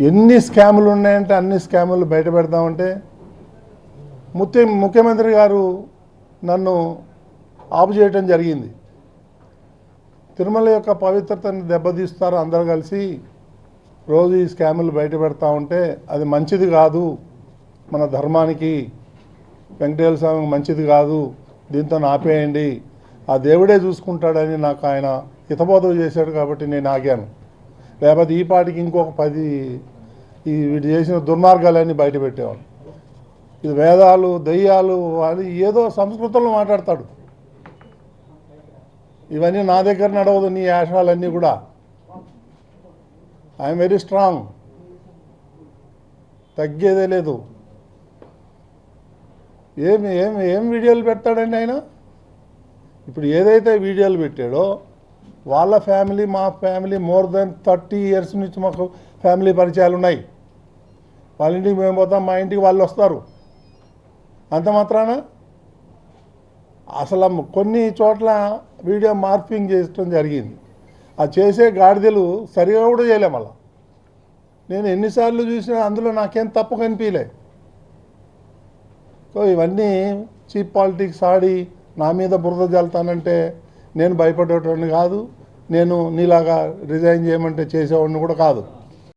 ఎన్ని స్కాములు ఉన్నాయంటే అన్ని స్కాములు బయట పెడతామంటే ముఖ్యమంత్రి గారు నన్ను ఆపు చేయడం జరిగింది. తిరుమల యొక్క పవిత్రతను దెబ్బతీస్తారు అందరూ కలిసి రోజు ఈ స్కాములు బయట పెడతా ఉంటే అది మంచిది కాదు, మన ధర్మానికి వెంకటేశ్వర స్వామికి మంచిది కాదు, దీంతో ఆపేయండి, ఆ దేవుడే చూసుకుంటాడని నాకు ఆయన హితబోధ చేశాడు కాబట్టి నేను ఆగాను. లేకపోతే ఈ పాటికి ఇంకొక 10 వీడు చేసిన దుర్మార్గాలన్నీ బయట పెట్టేవాడు. ఇది వేదాలు దెయ్యాలు అని ఏదో సంస్కృతంలో మాట్లాడతాడు. ఇవన్నీ నా దగ్గర నడవదు, నీ యాషాలన్నీ కూడా. ఐఎమ్ వెరీ స్ట్రాంగ్, తగ్గేదే లేదు. ఏం వీడియోలు పెడతాడండి ఆయన? ఇప్పుడు ఏదైతే వీడియోలు పెట్టాడో వాళ్ళ ఫ్యామిలీ మా ఫ్యామిలీ మోర్ దెన్ 30 years నుంచి మాకు ఫ్యామిలీ పరిచయాలు ఉన్నాయి. వాళ్ళ ఇంటికి మేము పోతాం, మా ఇంటికి వాళ్ళు వస్తారు. అంత మాత్రాన అసలు కొన్ని చోట్ల వీడియో మార్పింగ్ చేయడం జరిగింది. ఆ చేసే గాడిదలు సరిగా కూడా చేయలే. మళ్ళా నేను ఎన్నిసార్లు చూసినా అందులో నాకేం తప్పు కనిపించలే. సో ఇవన్నీ చీప్ పాలిటిక్స్ ఆడి నా మీద బురద జల్తానంటే నేను భయపడేటోడిని కాదు, నేను నీలాగా రిజైన్ చేయమంటే చేసేవాడిని కూడా కాదు.